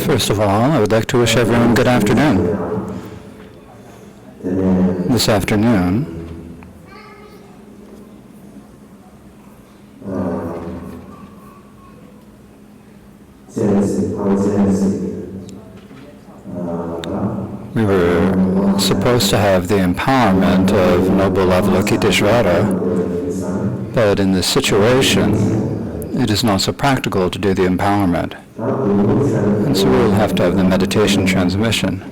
First of all, I would like to wish everyone good afternoon. This afternoon, we were supposed to have the empowerment of Noble Avalokiteshvara, but in this situation, it is not so practical to do the empowerment. And so we will have to have the meditation transmission.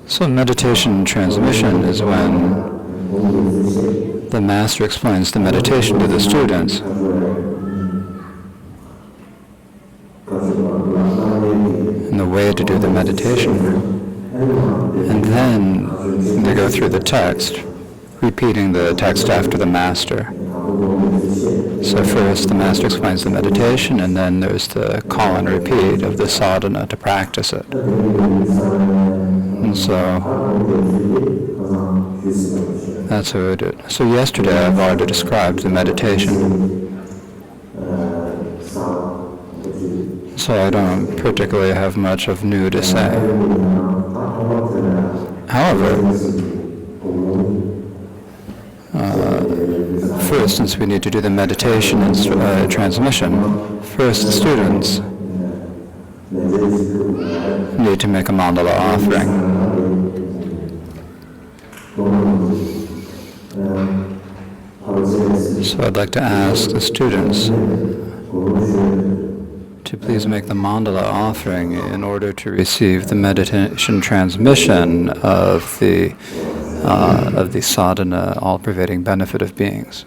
So meditation transmission is when the master explains the meditation to the students. And the way to do the meditation. And then they go through the text, repeating the text after the master. So first the master explains the meditation, and then there's the call and repeat of the sadhana to practice it. And so that's how we do it. So yesterday I've already described the meditation. So I don't particularly have much of new to say. However, first, since we need to do the meditation and transmission, first the students need to make a mandala offering. So I'd like to ask the students to please make the mandala offering in order to receive the meditation transmission of the sadhana, all-pervading benefit of beings.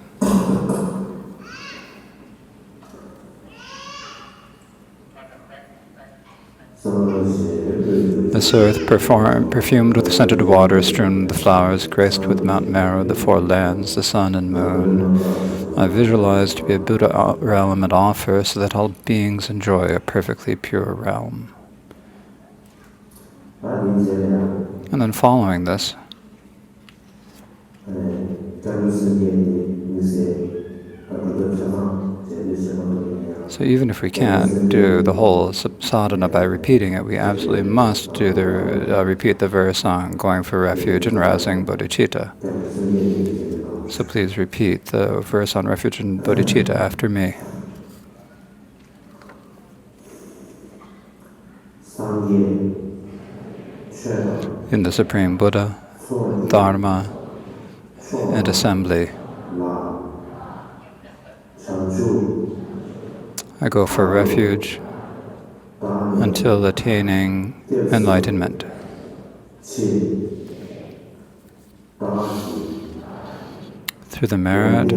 This earth perfumed with scented water, strewn with flowers, graced with Mount Meru, the four lands, the sun and moon, I visualize to be a Buddha realm and offer so that all beings enjoy a perfectly pure realm. And then following this, so even if we can't do the whole sadhana by repeating it, we absolutely must do repeat the verse on going for refuge and rousing bodhicitta. So please repeat the verse on refuge and bodhicitta after me. In the Supreme Buddha, Dharma, and Assembly, I go for refuge until attaining enlightenment. Through the merit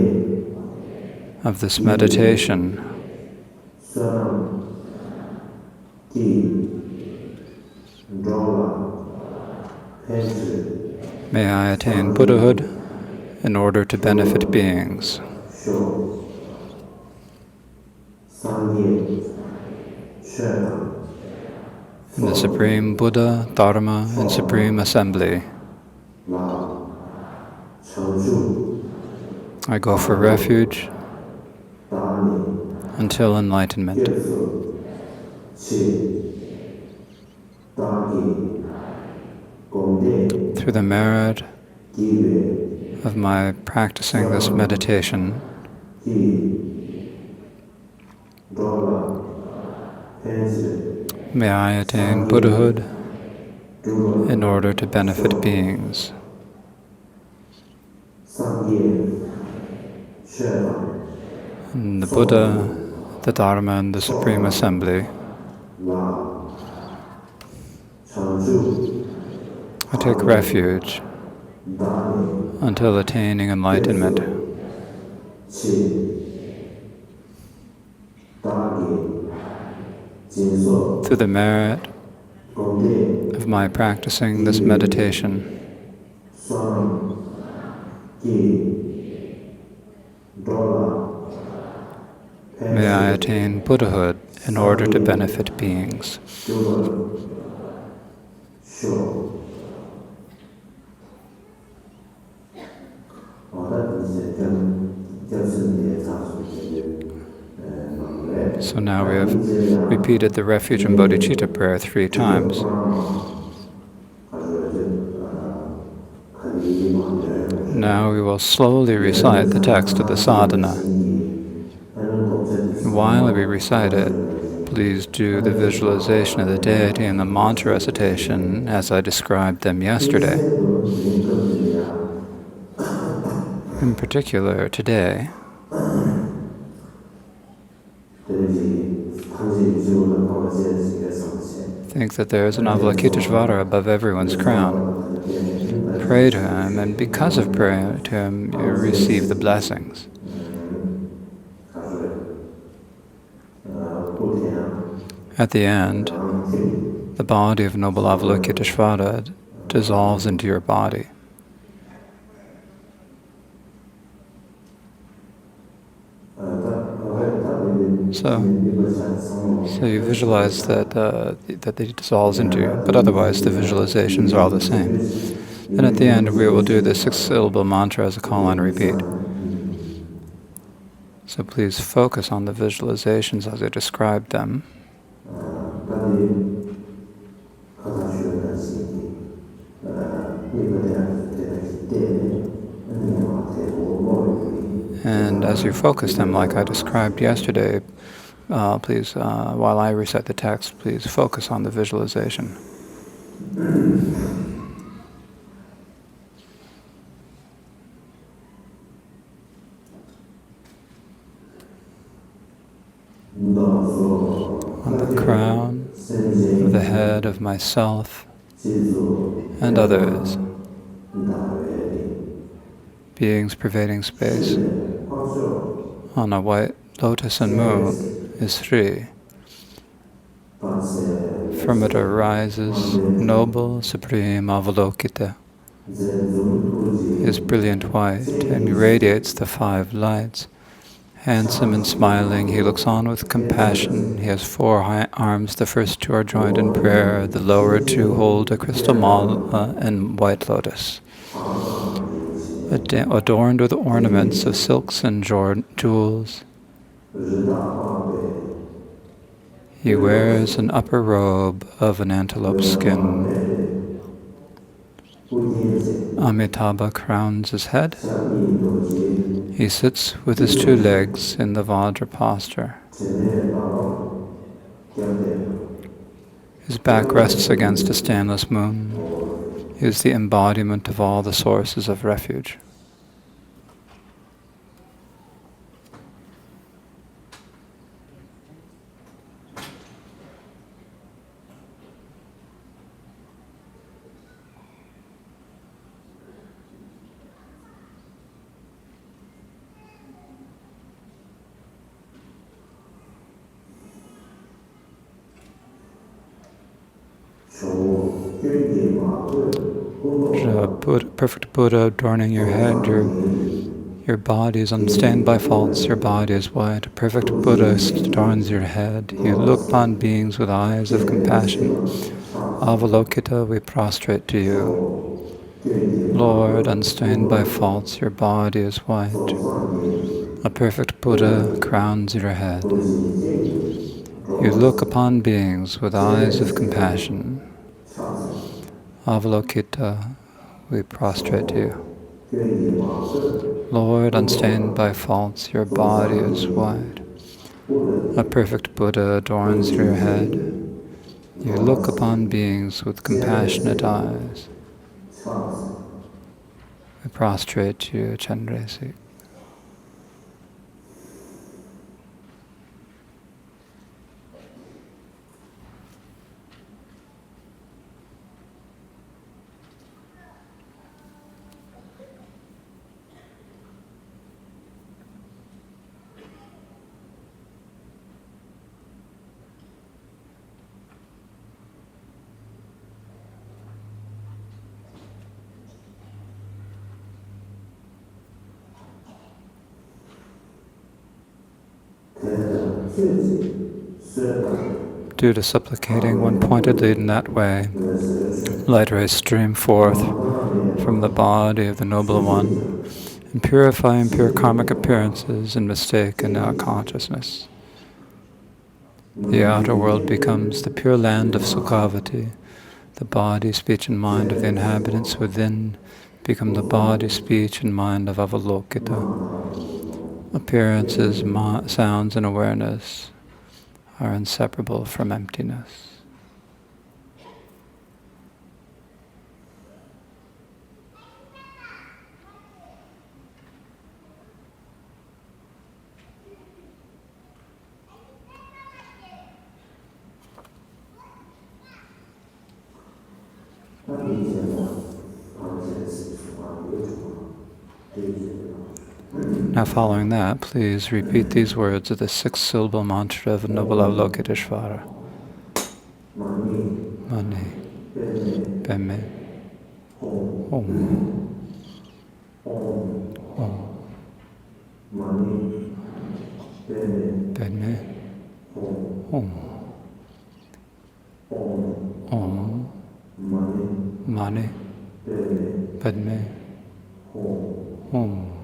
of this meditation, may I attain Buddhahood in order to benefit beings. In the Supreme Buddha, Dharma, and Supreme Assembly, I go for refuge until enlightenment. Through the merit of my practicing this meditation, may I attain Buddhahood in order to benefit beings. In the Buddha, the Dharma, and the Supreme Assembly, I take refuge until attaining enlightenment. Through the merit of my practicing this meditation, may I attain Buddhahood in order to benefit beings. So now we have repeated the refuge and bodhicitta prayer 3 times. Now we will slowly recite the text of the sadhana. And while we recite it, please do the visualization of the deity and the mantra recitation as I described them yesterday. In particular, today, think that there is an Avalokiteshvara above everyone's crown. Pray to him, and because of praying to him, you receive the blessings. At the end, the body of noble Avalokiteshvara dissolves into your body. So you visualize that it dissolves into you, but otherwise the visualizations are all the same. And at the end, we will do the 6-syllable mantra as a call and repeat. So please focus on the visualizations as I described them. And as you focus them like I described yesterday, please, while I recite the text, please focus on the visualization. On the crown of the head of myself and others, beings pervading space. On a white lotus and moon is Sri. From it arises noble, supreme Avalokita. Is brilliant white and radiates the 5 lights. Handsome and smiling, he looks on with compassion. He has 4 arms. The first 2 are joined in prayer. The lower 2 hold a crystal mala and white lotus. Adorned with ornaments of silks and jewels. He wears an upper robe of an antelope skin. Amitabha crowns his head. He sits with his 2 legs in the Vajra posture. His back rests against a stainless moon. He is the embodiment of all the sources of refuge. Perfect Buddha adorning your head, your body is unstained by faults, your body is white. A perfect Buddha adorns your head. You look upon beings with eyes of compassion. Avalokita, we prostrate to you. Lord, unstained by faults, your body is white. A perfect Buddha crowns your head. You look upon beings with eyes of compassion. Avalokita, we prostrate to you. Lord, unstained by faults, your body is white. A perfect Buddha adorns your head. You look upon beings with compassionate eyes. We prostrate to you, Chandrasik. Due to supplicating one pointedly in that way, light rays stream forth from the body of the Noble One and purify impure karmic appearances and mistake in our consciousness. The outer world becomes the pure land of Sukhavati. The body, speech, and mind of the inhabitants within become the body, speech, and mind of Avalokita. Appearances, sounds, and awareness are inseparable from emptiness. Now following that, please repeat these words of the 6-syllable mantra of Noble Avalokiteshvara. Mani, Peme, Om, Om, Peme, Om, Om, Mani, Padme, Om.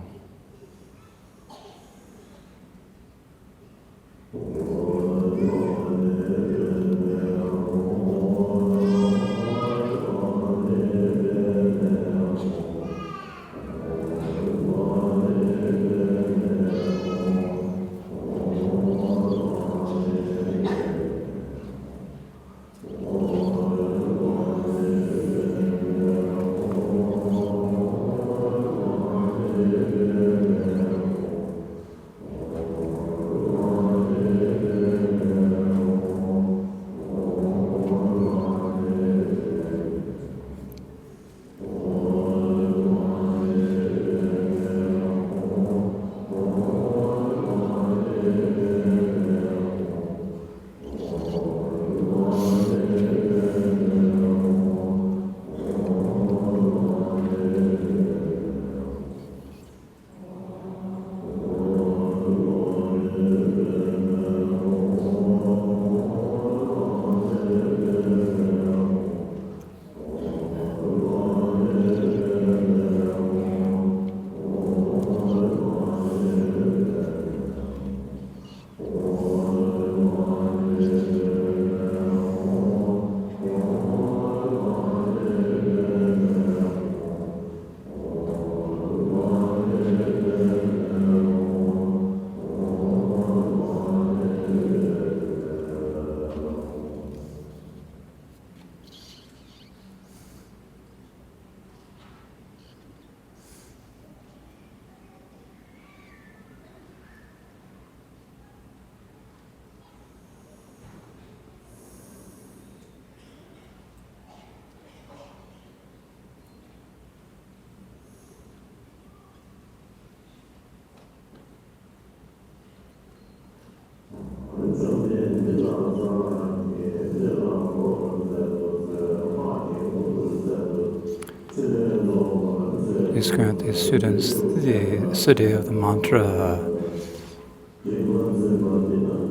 Please grant these students the study of the mantra.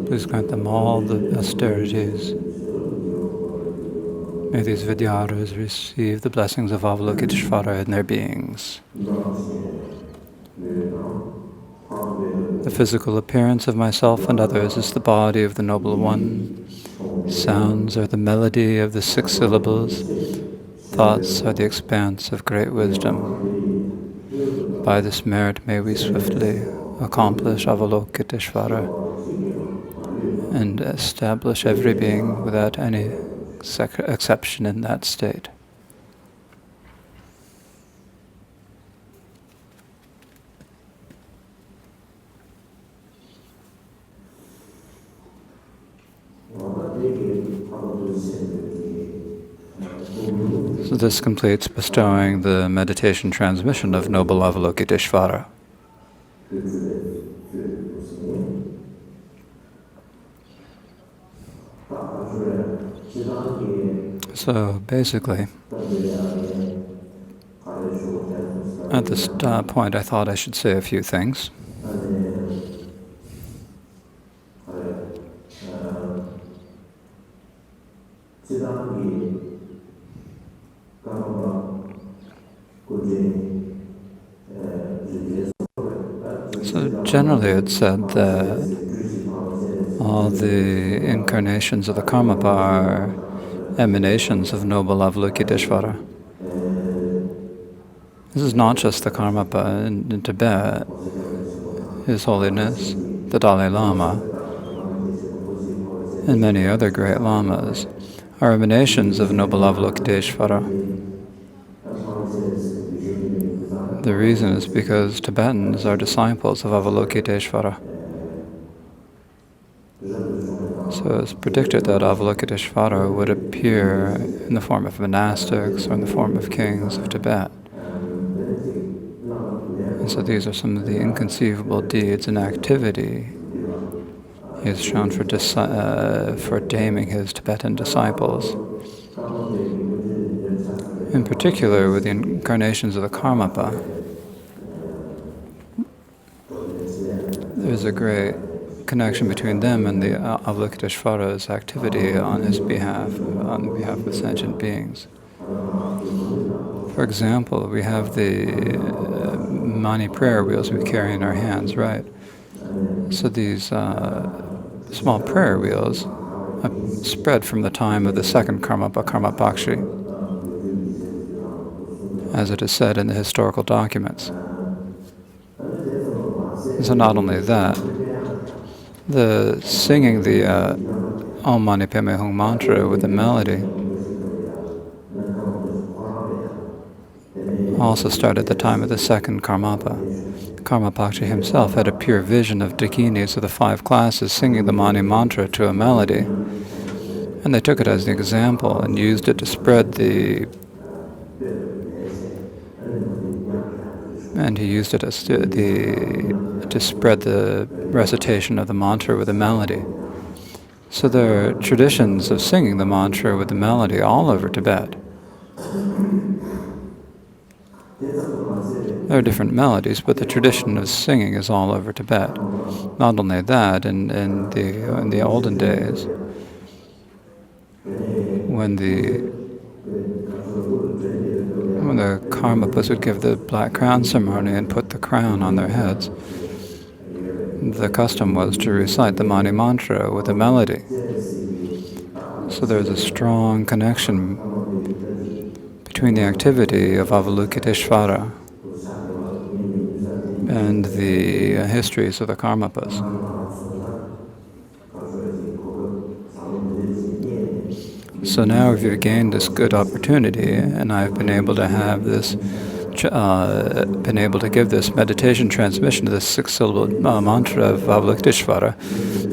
Please grant them all the austerities. May these Vidyaras receive the blessings of Avalokiteshvara in their beings. The physical appearance of myself and others is the body of the Noble One. Sounds are the melody of the 6 syllables. Thoughts are the expanse of great wisdom. By this merit may we swiftly accomplish Avalokiteshvara and establish every being without any exception in that state. So this completes bestowing the meditation transmission of Noble Avalokiteshvara. So basically, at this point I thought I should say a few things. So generally it's said that All the incarnations of the Karmapa are emanations of noble Avalokiteshvara. This is not just the Karmapa in Tibet. His Holiness, the Dalai Lama, and many other great lamas are emanations of noble Avalokiteshvara. The reason is because Tibetans are disciples of Avalokiteshvara. So it's predicted that Avalokiteshvara would appear in the form of monastics or in the form of kings of Tibet. And so these are some of the inconceivable deeds and activity he has shown for damning his Tibetan disciples. In particular, with the incarnations of the Karmapa, there's a great connection between them and the Avalokiteshvara's activity on behalf of sentient beings. For example, we have the Mani prayer wheels we carry in our hands, right? So these small prayer wheels have spread from the time of the second Karmapa, Karmapakshi, as it is said in the historical documents. So not only that, the singing the Om Mani Padme Hum mantra with the melody also started at the time of the second Karmapa. Karmapakshi himself had a pure vision of Dakinis of the 5 classes singing the Mani mantra to a melody, and they took it as an example and used it to spread he used it as to spread the recitation of the mantra with a melody. So there are traditions of singing the mantra with the melody all over Tibet. There are different melodies, but the tradition of singing is all over Tibet. Not only that, in the olden days, when the Karmapas would give the black crown ceremony and put the crown on their heads, the custom was to recite the Mani mantra with a melody. So there's a strong connection between the activity of Avalokiteshvara and the histories of the Karmapas. So now we've gained this good opportunity, and I've been able to have this, give this meditation transmission to the 6-syllable mantra of Avalokiteshvara.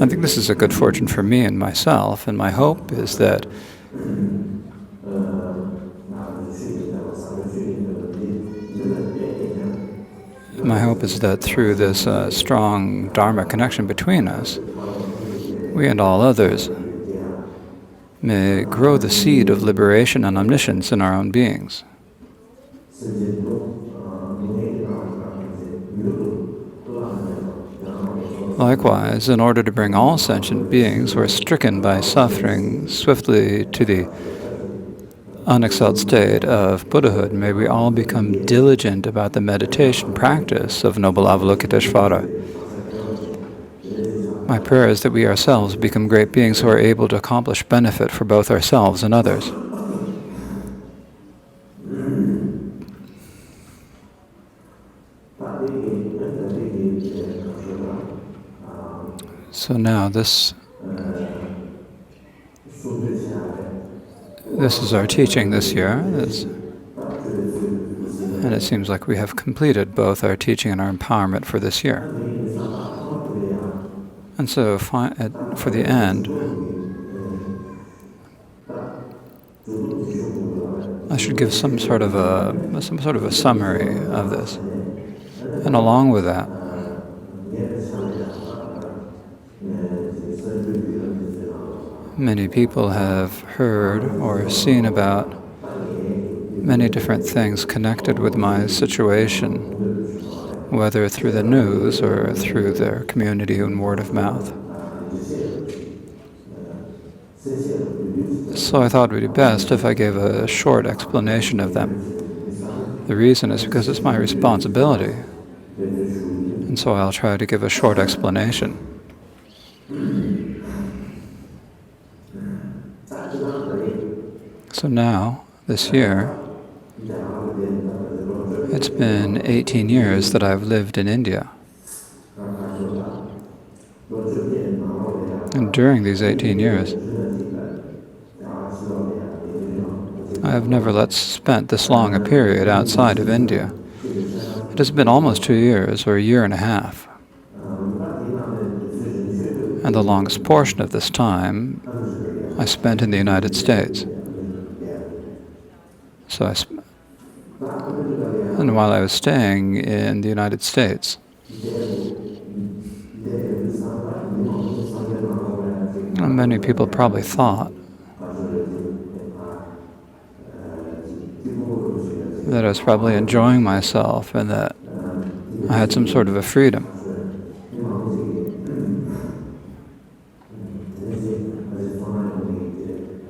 I think this is a good fortune for me and myself, and my hope is that through this strong Dharma connection between us, we and all others may grow the seed of liberation and omniscience in our own beings. Likewise, in order to bring all sentient beings who are stricken by suffering swiftly to the unexcelled state of Buddhahood, may we all become diligent about the meditation practice of noble Avalokiteshvara. My prayer is that we ourselves become great beings who are able to accomplish benefit for both ourselves and others. So now this is our teaching this year, and it seems like we have completed both our teaching and our empowerment for this year. And so for the end, I should give some sort of a summary of this. And along with that, many people have heard or seen about many different things connected with my situation, whether through the news or through their community and word of mouth. So I thought it would be best if I gave a short explanation of them. The reason is because it's my responsibility, and so I'll try to give a short explanation. So now, this year, it's been 18 years that I've lived in India. And during these 18 years, I have never spent this long a period outside of India. It has been almost 2 years, or a year and a half. And the longest portion of this time I spent in the United States. And while I was staying in the United States, many people probably thought that I was probably enjoying myself and that I had some sort of a freedom.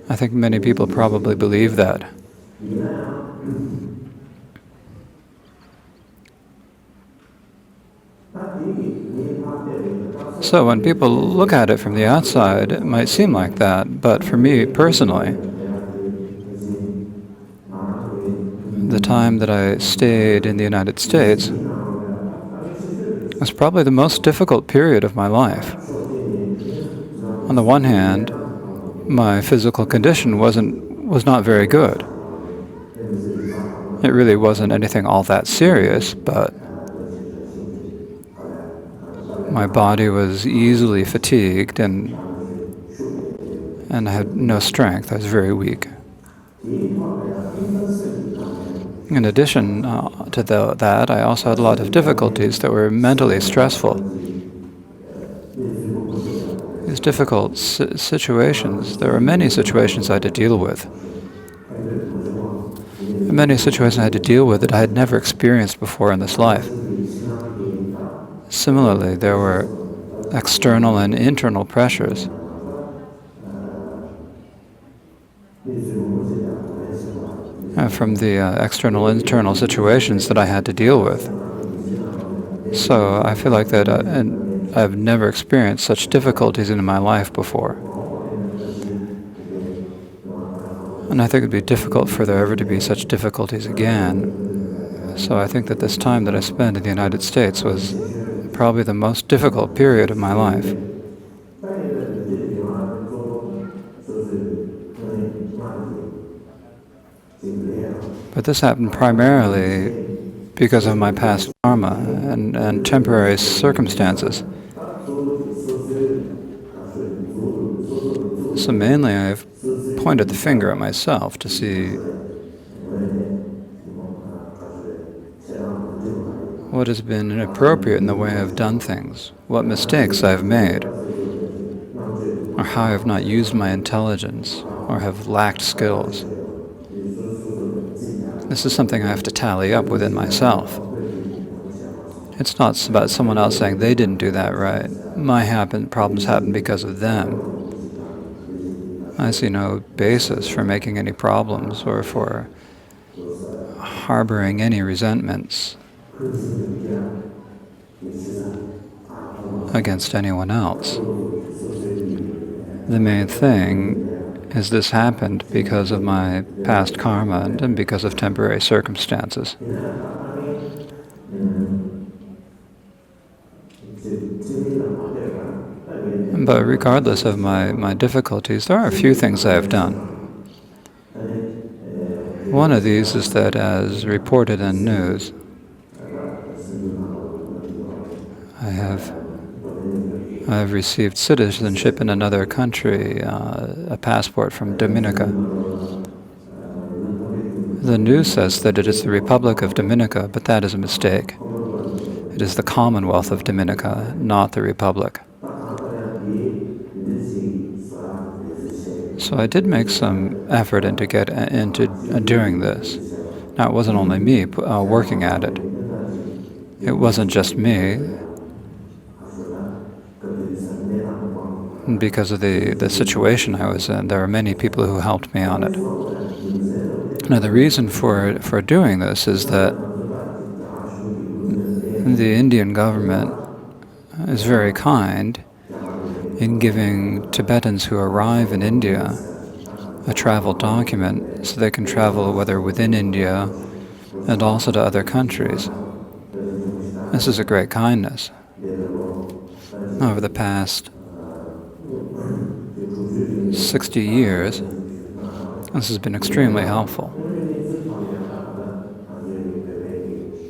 I think many people probably believe that. So when people look at it from the outside, it might seem like that, but for me personally, the time that I stayed in the United States was probably the most difficult period of my life. On the one hand, my physical condition was not very good. It really wasn't anything all that serious, but my body was easily fatigued and I had no strength. I was very weak. In addition to that, I also had a lot of difficulties that were mentally stressful. These difficult situations, there were many situations I had to deal with. Many situations I had to deal with that I had never experienced before in this life. Similarly, there were external and internal pressures. From the external and internal situations that I had to deal with. So I feel like that I've never experienced such difficulties in my life before. And I think it would be difficult for there ever to be such difficulties again. So I think that this time that I spent in the United States was probably the most difficult period of my life. But this happened primarily because of my past karma and temporary circumstances. So mainly I've pointed the finger at myself to see what has been inappropriate in the way I've done things, what mistakes I've made, or how I have not used my intelligence, or have lacked skills. This is something I have to tally up within myself. It's not about someone else saying they didn't do that right. My problems happened because of them. I see no basis for making any problems or for harboring any resentments against anyone else. The main thing is this happened because of my past karma and because of temporary circumstances. But regardless of my difficulties, there are a few things I have done. One of these is that, as reported in news, I have received citizenship in another country, a passport from Dominica. The news says that it is the Republic of Dominica, but that is a mistake. It is the Commonwealth of Dominica, not the Republic. So I did make some effort into doing this. Now, it wasn't only me working at it. It wasn't just me. Because of the situation I was in, there were many people who helped me on it. Now, the reason for doing this is that the Indian government is very kind in giving Tibetans who arrive in India a travel document so they can travel whether within India and also to other countries. This is a great kindness. Over the past 60 years, this has been extremely helpful.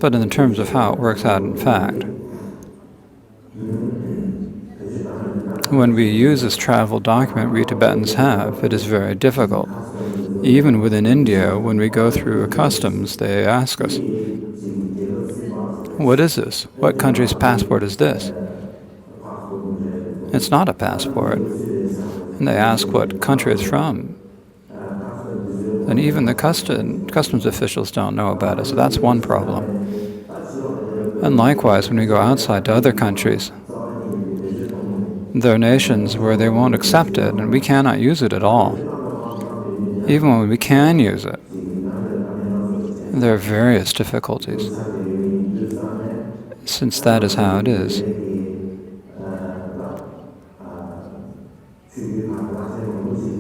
But in terms of how it works out in fact, when we use this travel document we Tibetans have, it is very difficult. Even within India, when we go through customs, they ask us, "What is this? What country's passport is this?" It's not a passport. And they ask what country it's from. And even the customs officials don't know about it, so that's one problem. And likewise, when we go outside to other countries, there are nations where they won't accept it, and we cannot use it at all. Even when we can use it, there are various difficulties. Since that is how it is,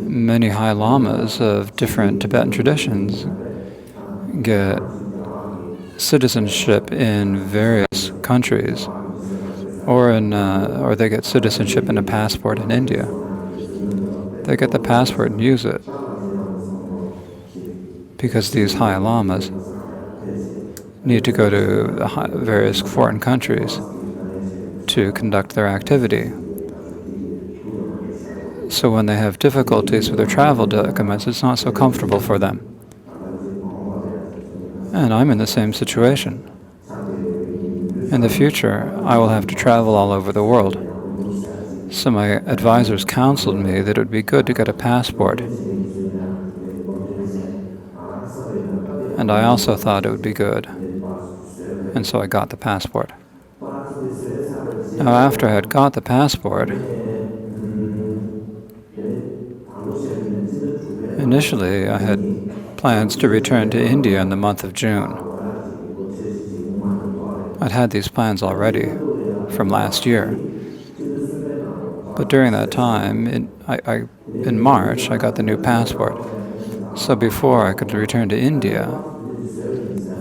many High Lamas of different Tibetan traditions get citizenship in various countries, or they get citizenship in a passport in India. They get the passport and use it because these High Lamas need to go to various foreign countries to conduct their activity. So when they have difficulties with their travel documents, it's not so comfortable for them. And I'm in the same situation. In the future, I will have to travel all over the world. So my advisors counseled me that it would be good to get a passport. And I also thought it would be good. And so I got the passport. Now, after I had got the passport, initially I had plans to return to India in the month of June. I'd had these plans already from last year. But during that time, in March, I got the new passport. So before I could return to India,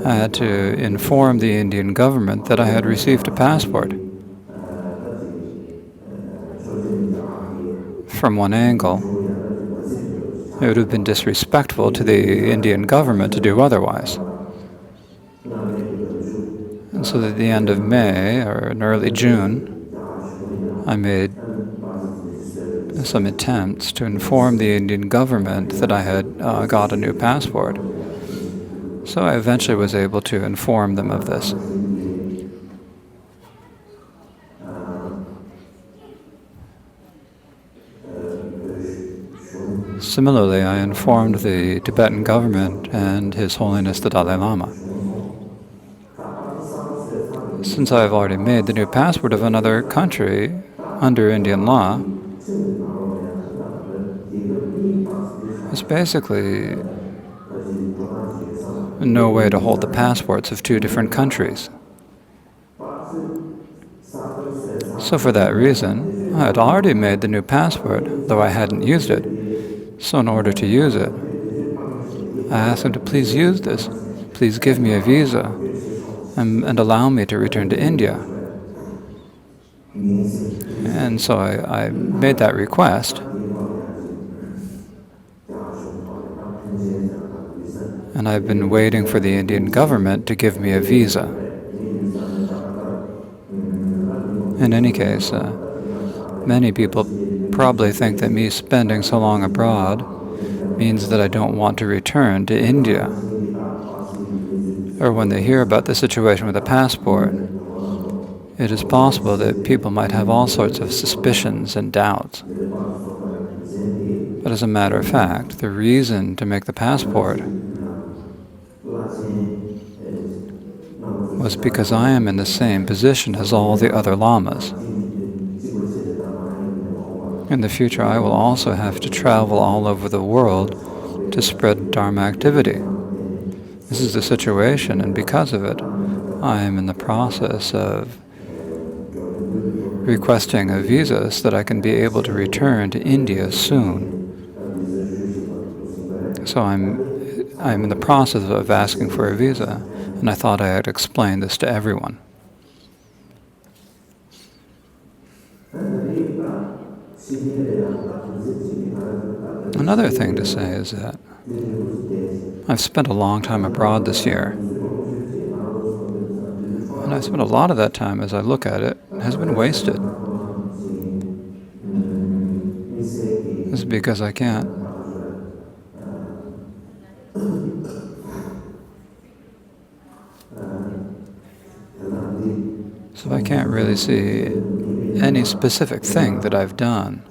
I had to inform the Indian government that I had received a passport. From one angle, it would have been disrespectful to the Indian government to do otherwise. And so at the end of May, or in early June, I made some attempts to inform the Indian government that I had got a new passport. So I eventually was able to inform them of this. Similarly, I informed the Tibetan government and His Holiness the Dalai Lama. Since I have already made the new passport of another country under Indian law, it's basically no way to hold the passports of two different countries. So for that reason, I had already made the new passport, though I hadn't used it. So in order to use it, I asked him to please use this. Please give me a visa and allow me to return to India. And so I made that request. And I've been waiting for the Indian government to give me a visa. In any case, many people probably think that me spending so long abroad means that I don't want to return to India. Or when they hear about the situation with the passport, it is possible that people might have all sorts of suspicions and doubts. But as a matter of fact, the reason to make the passport was because I am in the same position as all the other lamas. In the future, I will also have to travel all over the world to spread Dharma activity. This is the situation, and because of it, I am in the process of requesting a visa so that I can be able to return to India soon. So I'm in the process of asking for a visa, and I thought I had explained this to everyone. Another thing to say is that I've spent a long time abroad this year. And I spent a lot of that time, as I look at it, has been wasted. This is because I can't. So I can't really see any specific thing that I've done.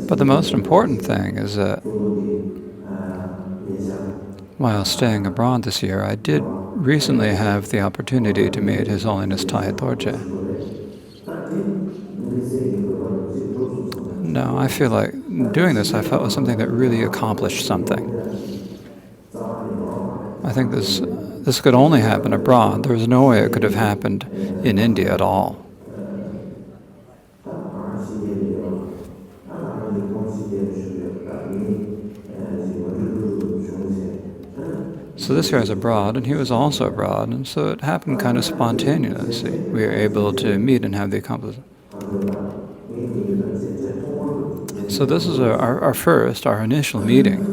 But the most important thing is that while staying abroad this year, I did recently have the opportunity to meet His Holiness Taya Dorje. Now, I feel like doing this, I felt was something that really accomplished something. I think this could only happen abroad. There was no way it could have happened in India at all. So this year I was abroad, and he was also abroad, and so it happened kind of spontaneously. We were able to meet and have the accomplishment. So this is our initial meeting.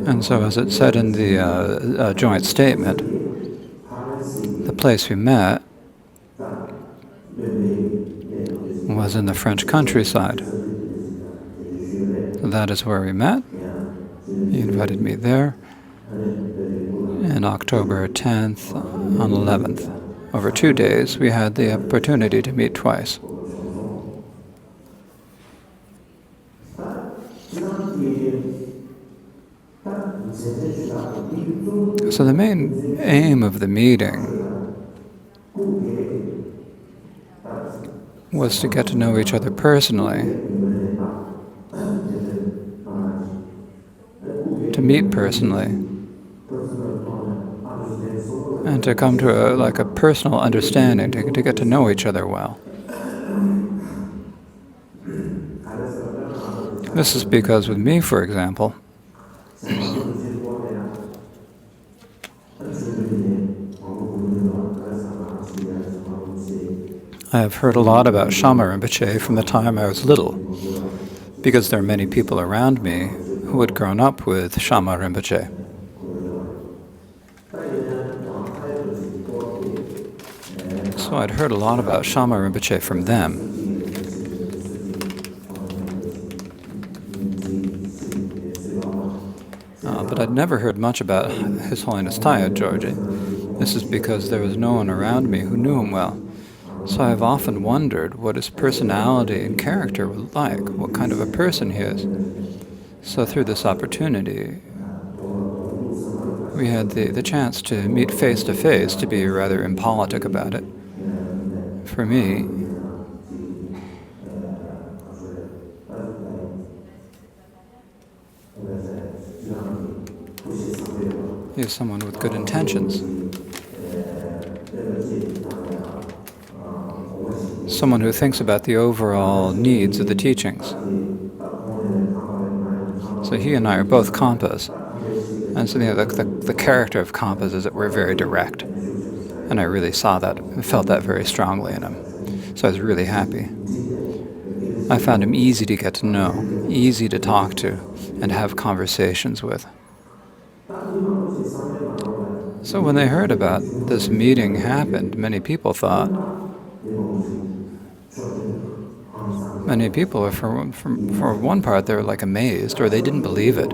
And so as it said in the joint statement, the place we met was in the French countryside. That is where we met. He invited me there in October 10th and 11th. Over 2 days, we had the opportunity to meet twice. So the main aim of the meeting was to get to know each other personally, to meet personally, and to come to a personal understanding, to get to know each other well. This is because with me, for example, I have heard a lot about Shama Rinpoche from the time I was little, because there are many people around me who had grown up with Shama Rinpoche. So I'd heard a lot about Shama Rinpoche from them. But I'd never heard much about His Holiness Taya Dorje. This is because there was no one around me who knew him well. So I've often wondered what his personality and character was like, what kind of a person he is. So through this opportunity, we had the chance to meet face to face, to be rather impolitic about it. For me, he is someone with good intentions. Someone who thinks about the overall needs of the teachings. So he and I are both Kampas. And so the character of Kampas is that we're very direct. And I really saw that, and felt that very strongly in him. So I was really happy. I found him easy to get to know, easy to talk to, and have conversations with. So when they heard about this meeting happened, many people, for one part, they were like amazed, or they didn't believe it.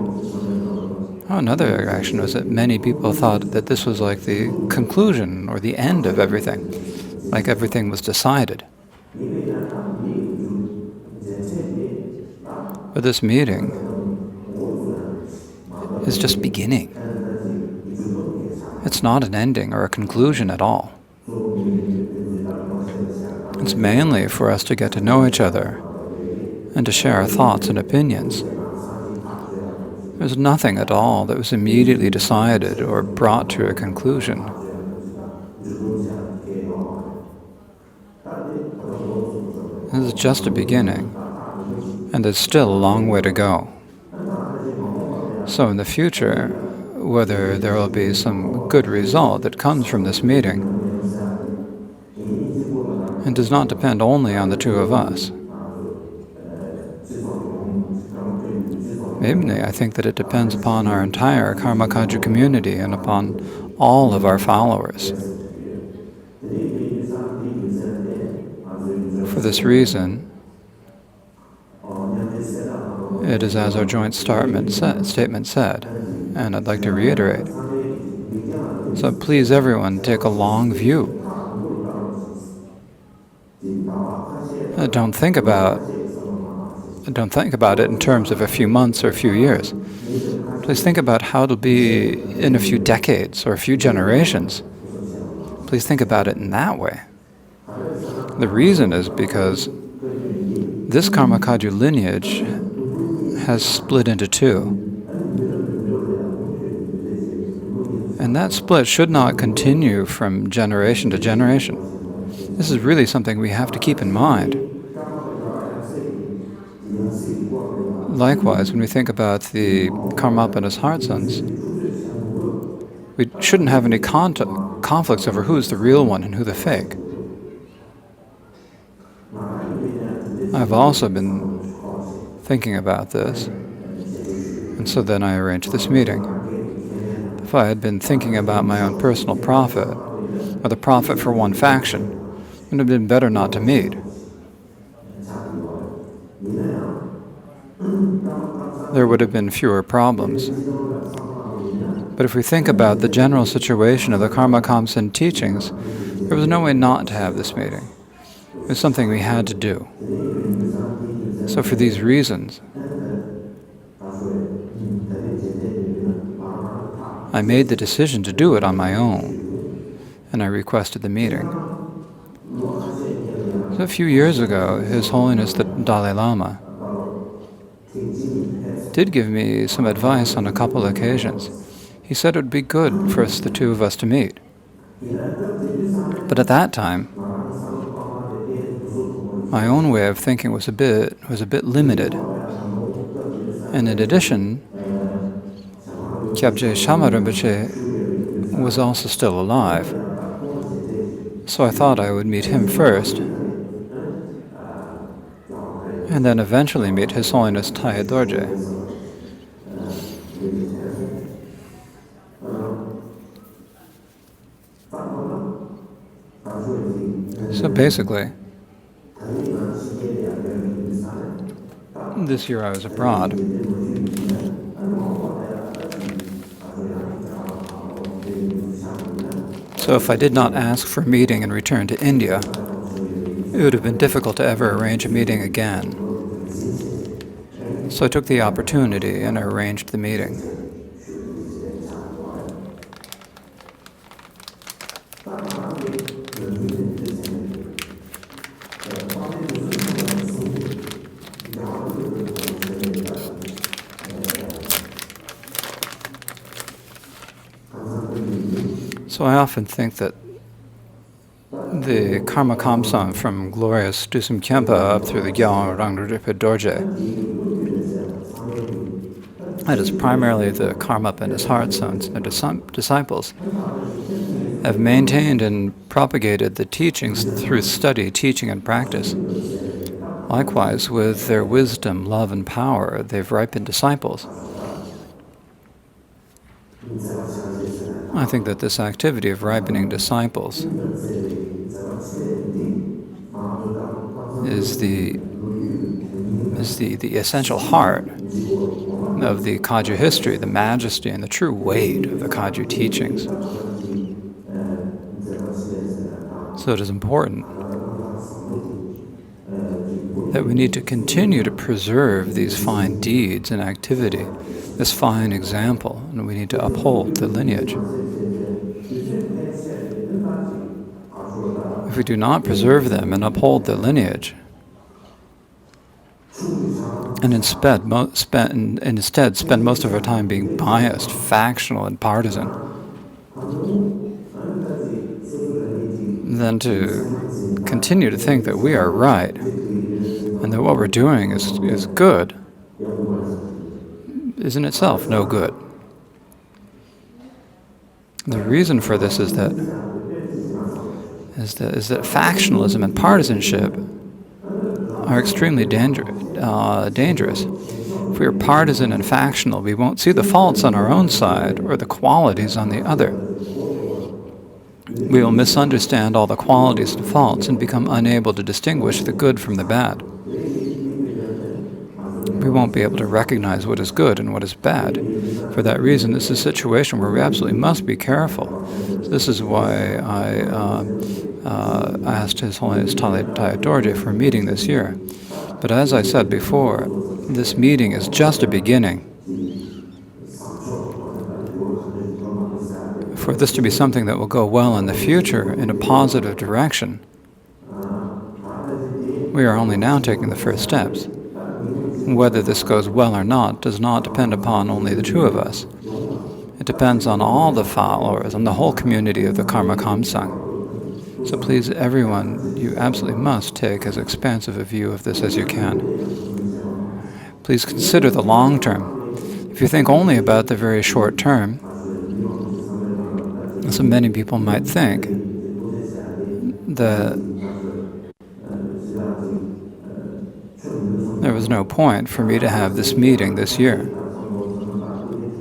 Another reaction was that many people thought that this was like the conclusion or the end of everything, like everything was decided. But this meeting is just beginning. It's not an ending or a conclusion at all. It's mainly for us to get to know each other and to share our thoughts and opinions. There's nothing at all that was immediately decided or brought to a conclusion. This is just a beginning, and there's still a long way to go. So in the future, whether there will be some good result that comes from this meeting, it does not depend only on the two of us. Mainly, I think that it depends upon our entire Karma Kagyu community and upon all of our followers. For this reason, it is as our joint statement said, and I'd like to reiterate. So please, everyone, take a long view. Don't think about it in terms of a few months or a few years. Please think about how it'll be in a few decades or a few generations. Please think about it in that way. The reason is because this Karma Kagyu lineage has split into two. And that split should not continue from generation to generation. This is really something we have to keep in mind. Likewise, when we think about the Karmapa and his heart sons, we shouldn't have any conflicts over who's the real one and who the fake. I've also been thinking about this, and so then I arranged this meeting. If I had been thinking about my own personal profit, or the profit for one faction, it would have been better not to meet. There would have been fewer problems. But if we think about the general situation of the Karma Kamsen teachings, there was no way not to have this meeting. It was something we had to do. So for these reasons, I made the decision to do it on my own, and I requested the meeting. So a few years ago, His Holiness the Dalai Lama did give me some advice on a couple of occasions. He said it would be good for us, the two of us, to meet. But at that time, my own way of thinking was a bit limited. And in addition, Kyabje Shama Rinpoche was also still alive. So I thought I would meet him first, and then eventually meet His Holiness Taya Dorje. So basically, this year I was abroad. So if I did not ask for a meeting and return to India, it would have been difficult to ever arrange a meeting again. So I took the opportunity and I arranged the meeting. So I often think that the Karma Kamsang from glorious Dusum Khenpa up through the Gyalwang Rangdrupa Dorje, that is primarily the Karmapa and his heart sons and their disciples, have maintained and propagated the teachings through study, teaching, and practice. Likewise, with their wisdom, love, and power, they've ripened disciples. I think that this activity of ripening disciples is the essential heart of the Kagyu history, the majesty and the true weight of the Kagyu teachings. So it is important that we need to continue to preserve these fine deeds and activity, this fine example, and we need to uphold the lineage. If we do not preserve them and uphold the lineage, and instead spend most of our time being biased, factional, and partisan, than to continue to think that we are right and that what we're doing is good, is in itself no good. The reason for this is that factionalism and partisanship are extremely dangerous. If we are partisan and factional, we won't see the faults on our own side or the qualities on the other. We will misunderstand all the qualities and faults and become unable to distinguish the good from the bad. We won't be able to recognize what is good and what is bad. For that reason, this is a situation where we absolutely must be careful. This is why I asked His Holiness Thalaya Dorje for a meeting this year. But as I said before, this meeting is just a beginning. For this to be something that will go well in the future, in a positive direction, we are only now taking the first steps. Whether this goes well or not does not depend upon only the two of us. It depends on all the followers, on the whole community of the Karma Kamsang. So please, everyone, you absolutely must take as expansive a view of this as you can. Please consider the long term. If you think only about the very short term, so many people might think that there was no point for me to have this meeting this year.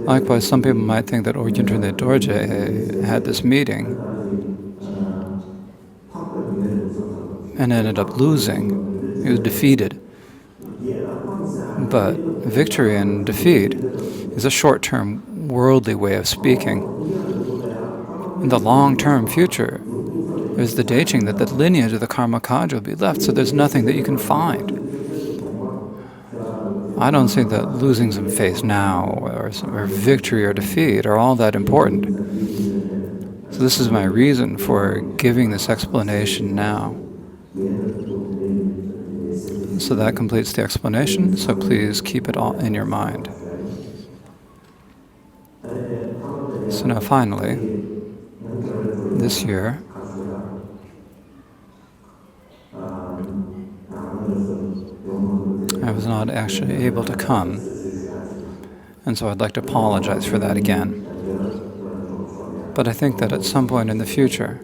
Likewise, some people might think that Orgyön Trinley Dorje had this meeting and ended up losing. He was defeated. But victory and defeat is a short-term worldly way of speaking. In the long-term future, there's the Deching that the lineage of the Karma Kaj will be left, so there's nothing that you can find. I don't think that losing some faith now or victory or defeat are all that important. So this is my reason for giving this explanation now. So that completes the explanation, so please keep it all in your mind. So now finally, this year, I was not actually able to come, and so I'd like to apologize for that again. But I think that at some point in the future,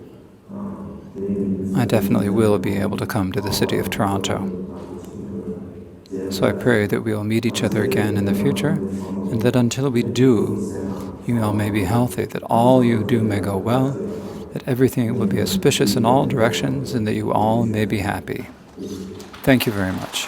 I definitely will be able to come to the city of Toronto. So I pray that we will meet each other again in the future, and that until we do, you all may be healthy, that all you do may go well, that everything will be auspicious in all directions, and that you all may be happy. Thank you very much.